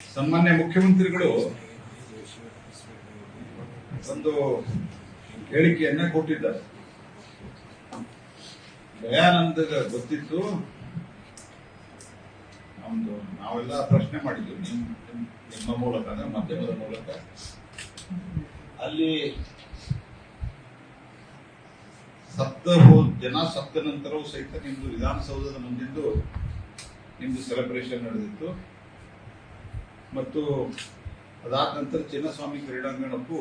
ಸನ್ಮಾನ್ಯ ಮುಖ್ಯಮಂತ್ರಿಗಳು ಒಂದು ಹೇಳಿಕೆಯನ್ನ ಕೊಟ್ಟಿದ್ದಾರೆ. ದಯಾನಂದ ಗೊತ್ತಿತ್ತು, ನಮ್ದು ನಾವೆಲ್ಲ ಪ್ರಶ್ನೆ ಮಾಡಿದ್ವಿ ನಿಮ್ಮ ಮೂಲಕ, ಅಂದ್ರೆ ಮಾಧ್ಯಮದ ಮೂಲಕ. ಅಲ್ಲಿ ಜನ ಸತ್ತ ನಂತರವೂ ಸಹಿತ ನಿಮ್ದು ವಿಧಾನಸೌಧದ ಮುಂದಿಂದು ನಿಮ್ದು ಸೆಲೆಬ್ರೇಷನ್ ನಡೆದಿತ್ತು. ಮತ್ತು ಅದಾದ ನಂತರ ಚಿನ್ನಸ್ವಾಮಿ ಕ್ರೀಡಾಂಗಣಕ್ಕೂ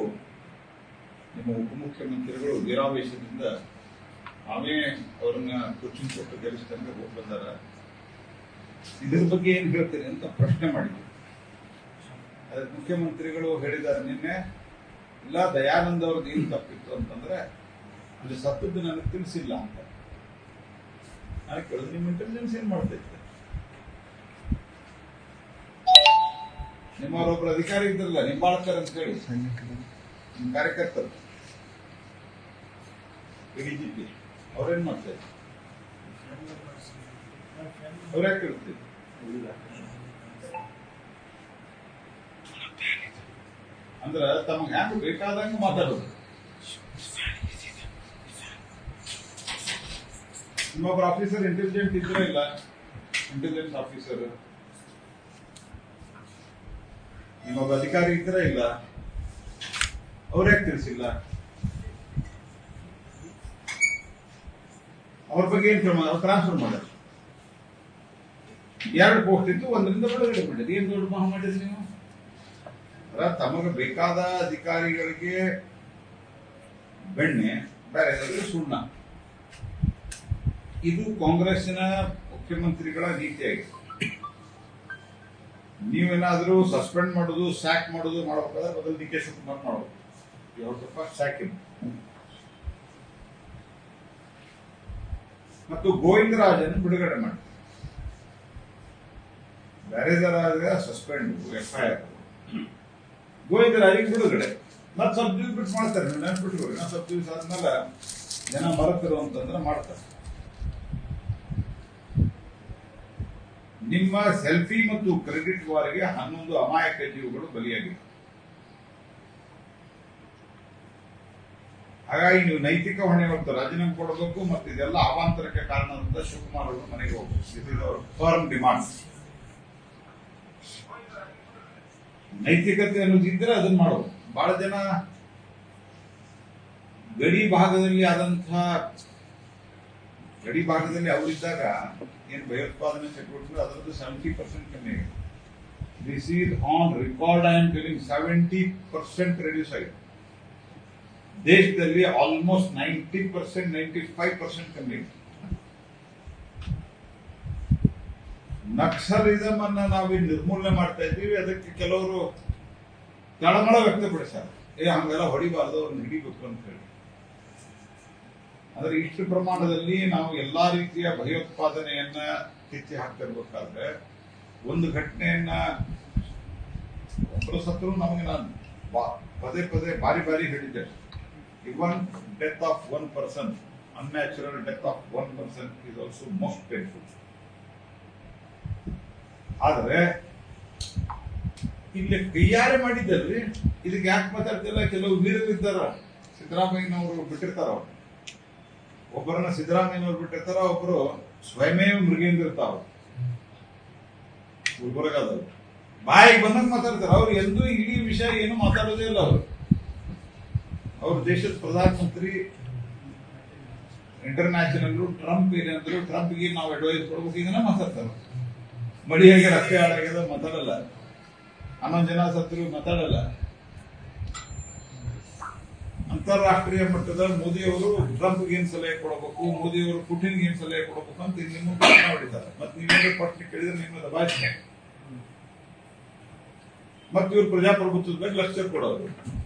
ನಿಮ್ಮ ಉಪಮುಖ್ಯಮಂತ್ರಿಗಳು ವೀರಾವೇಶದಿಂದ ನಾವೇ ಅವರನ್ನ ಕೋಚಿಂಗ್ ಕೊಟ್ಟು ಗೆಲ್ಲಿಸಿದಂಗೆ ಹೋಗಿ ಬಂದಾರ. ಇದ್ರ ಬಗ್ಗೆ ಏನ್ ಹೇಳ್ತೀರಿ ಅಂತ ಪ್ರಶ್ನೆ ಮಾಡಿದ್ವಿ. ಅದಕ್ಕೆ ಮುಖ್ಯಮಂತ್ರಿಗಳು ಹೇಳಿದ್ದಾರೆ ನಿನ್ನೆ, ಇಲ್ಲ ದಯಾನಂದ್ ಅವ್ರದ್ದು ಏನು ತಪ್ಪಿತ್ತು ಅಂತಂದ್ರೆ ಅಲ್ಲಿ ಸತ್ತದ್ದು ನನಗೆ ತಿಳಿಸಿಲ್ಲ ಅಂತ. ನಾನು ಕೇಳಿದ್ರೆ ನಿಮ್ಮ ಇಂಟೆಲಿಜೆನ್ಸ್ ಏನ್ ಮಾಡ್ತೈತೆ? ನಿಮ್ಮವರೊಬ್ಬರು ಅಧಿಕಾರಿ ಇದ್ರಲ್ಲ, ನಿಂಬಾಳ್ಕರ್ ಅಂತ ಹೇಳಿ, ನಿಮ್ಮ ಕಾರ್ಯಕರ್ತರು ಎಡಿಜಿಪಿ, ಅವ್ರೇನ್ ಮಾಡ್ತಾ ಇದ್ರು? ಅವ್ರ್ಯಾಕೆ ಕೇಳ್ತೀವಿ? ಅಂದ್ರ ತಮಗೆ ಹ್ಯಾಂಗ ಬೇಕಾದಂಗ ಮಾತಾಡೋದು. ನಿಮ್ಮೊಬ್ಬರು ಆಫೀಸರ್ ಇಂಟೆಲಿಜೆಂಟ್ ಇದ್ರೆ ಇಲ್ಲ, ಇಂಟೆಲಿಜೆನ್ಸ್ ಆಫೀಸರ್ ನಿಮ್ಮೊಬ್ಬ ಅಧಿಕಾರಿ ಇದ್ರೆ ಇಲ್ಲ, ಅವ್ರ್ಯಾಕೆ ತಿಳಿಸಿಲ್ಲ? ಅವ್ರ ಬಗ್ಗೆ ಏನ್ ಕ್ರಮ? ಅವ್ರು ಟ್ರಾನ್ಸ್ಫರ್ ಮಾಡ್ಯಾರ. 2 ಪೋಸ್ಟ್ ಇತ್ತು, ಒಂದರಿಂದ ಬಿಡುಗಡೆ ಮಾಡಿದ್ರಿ. ಏನ್ ದೊಡ್ಡ ಮಹಾ ಮಾಡಿದ್ರಿ ನೀವು? ತಮಗೆ ಬೇಕಾದ ಅಧಿಕಾರಿಗಳಿಗೆ ಬೆಣ್ಣೆ, ಬೇರೆ ಸುಣ್ಣ. ಇದು ಕಾಂಗ್ರೆಸ್ಸಿನ ಮುಖ್ಯಮಂತ್ರಿಗಳ ನೀತಿಯಾಗಿದೆ. ನೀವೇನಾದ್ರೂ ಸಸ್ಪೆಂಡ್ ಮಾಡೋದು, ಸ್ಯಾಕ್ ಮಾಡೋದು ಮಾಡಬೇಕಾದ್ರೆ ಮೊದಲು ಡಿ ಕೆ ಶಿವಕುಮಾರ್ ಮಾಡೋದು. ಸ್ವಲ್ಪ ಸ್ಯಾಕ್ ಮತ್ತು ಗೋವಿಂದರಾಜನ್ ಬಿಡುಗಡೆ ಮಾಡಿ, ಬ್ಯಾರೇಜರಾಜ ಸಸ್ಪೆಂಡ್, FIR, ಗೋವಿಂದರಾಜಿಗೆ ಬಿಡುಗಡೆ. ಮತ್ತೆ ಸ್ವಲ್ಪ ದಿವಸ ಬಿಟ್ಟು ಮಾಡ್ತಾರೆ. ನೀವು ನೆನ್ಪಿಟ್ಕೊಳ್ಳಿ, ನಾವು ಸ್ವಲ್ಪ ದಿವಸ ಆದ್ಮೇಲೆ ಜನ ಮರೆತರು ಅಂತಂದ್ರೆ ಮಾಡ್ತಾರೆ. ನಿಮ್ಮ ಸೆಲ್ಫಿ ಮತ್ತು ಕ್ರೆಡಿಟ್ ವಾರಿಗೆ 11 ಅಮಾಯಕ ಜೀವಗಳು ಬಲಿಯಾಗಿವೆ. ಹಾಗಾಗಿ ನೀವು ನೈತಿಕ ಹೊಣೆ ಹೊತ್ತು ರಾಜೀನಾಮೆ ಕೊಡಬೇಕು. ಮತ್ತು ಇದೆಲ್ಲ ಅವಾಂತರಕ್ಕೆ ಕಾರಣದಿಂದ ಶಿವಕುಮಾರ್ ಅವರು ಮನೆಗೆ ಹೋಗಬೇಕು. Firm demand. ನೈತಿಕತೆ ಅನ್ನೋದಿದ್ರೆ ಅದನ್ನ ಮಾಡೋದು. ಬಹಳ ಜನ ಗಡಿ ಭಾಗದಲ್ಲಿ ಅವರಿದ್ದಾಗ ಏನ್ ಭಯೋತ್ಪಾದನೆ ಚಟುವಟಿಕೆ ಅದರದ್ದು 70% ಕಮ್ಮಿ ಆಗಿದೆ. This is on record. I am telling 70% reduce ಆಗಿದೆ. ದೇಶದಲ್ಲಿ ಆಲ್ಮೋಸ್ಟ್ 90%, 95% ಕಮ್ಮಿ ಆಗಿದೆ. ನಕ್ಸಲಿಸಮ್ ಅನ್ನ ನಾವು ನಿರ್ಮೂಲನೆ ಮಾಡ್ತಾ ಇದ್ದೀವಿ. ಅದಕ್ಕೆ ಕೆಲವರು ತಳಮಳ ವ್ಯಕ್ತಪಡಿಸ್ತಾರೆ, ಹಂಗೆಲ್ಲ ಹೊಡಿಬಾರ್ದು, ಅವ್ರನ್ನ ಹಿಡಿಬೇಕು ಅಂತ ಹೇಳಿ. ಆದ್ರೆ ಇಷ್ಟು ಪ್ರಮಾಣದಲ್ಲಿ ನಾವು ಎಲ್ಲಾ ರೀತಿಯ ಭಯೋತ್ಪಾದನೆಯನ್ನ ಕಿಚ್ಚಿ ಹಾಕ್ತಿರ್ಬೇಕಾದ್ರೆ ಒಂದು ಘಟನೆಯನ್ನ ಒಬ್ಬರು ಸತ್ರು ನಮಗೆ ನಾನು ಪದೇ ಪದೇ ಬಾರಿ ಹೇಳಿದ್ದೆ. Even death of 1 person, unnatural death of 1 person is also most painful. ಆದರೆ ಇಲ್ಲಿ ಕೈಯಾರೆ ಮಾಡಿದ್ದಲ್ರಿ, ಇದಕ್ಕೆ ಯಾಕೆ ಮಾತಾಡ್ತಿಲ್ಲ? ಕೆಲವು ವೀರರಿದ್ದಾರ, ಸಿದ್ದರಾಮಯ್ಯನವರು ಬಿಟ್ಟಿರ್ತಾರ. ಒಬ್ಬರನ್ನ ಸಿದ್ದರಾಮಯ್ಯನವ್ರು ಬಿಟ್ಟಿರ್ತಾರ, ಒಬ್ಬರು ಸ್ವಯಮೇವ ಮೃಗೇಂದ್ರ ಇರ್ತಾವ. ಗುಲ್ಬರ್ಗಾದವ್ರು ಬಾಯಿಗೆ ಬಂದಂಗೆ ಮಾತಾಡ್ತಾರ. ಅವ್ರು ಎಂದೂ ಇಡೀ ವಿಷಯ ಏನು ಮಾತಾಡೋದೇ ಇಲ್ಲ. ಅವ್ರು ದೇಶದ ಪ್ರಧಾನಮಂತ್ರಿ, ಇಂಟರ್ನ್ಯಾಷನಲ್ ಟ್ರಂಪ್ ಏನಂದ್ರು, ಟ್ರಂಪ್ಗೆ ನಾವು ಅಡ್ವೈಸ್ ಕೊಡ್ಬೇಕು, ಇದನ್ನ ಮಾತಾಡ್ತಾರ. ಮಡಿಯಾಗಿ ರಸ್ತೆ ಹಾಳಾಗ್ಯದ ಮಾತಾಡಲ್ಲ, 11 ಜನ ಸತ್ರು ಮಾತಾಡಲ್ಲ. ಅಂತಾರಾಷ್ಟ್ರೀಯ ಮಟ್ಟದ ಮೋದಿಯವರು ಟ್ರಂಪ್ಗೆ ಏನ್ ಸಲಹೆ ಕೊಡಬೇಕು, ಮೋದಿಯವರು ಪುಟಿನ್ಗೆ ಏನ್ ಸಲಹೆ ಕೊಡಬೇಕು ಅಂತ ನಿಮ್ಮ ಹೊಡಿತಾರೆ. ಮತ್ತೆ ನೀವೇನು ಪ್ರಶ್ನೆ ಕೇಳಿದ್ರೆ ನಿಮ್ಮ ದಬಾಯಿಸ್ತಾರೆ. ಮತ್ತೆ ಇವ್ರು ಪ್ರಜಾಪ್ರಭುತ್ವದ ಬಗ್ಗೆ ಲಕ್ಷ್ಯ ಕೊಡೋರು.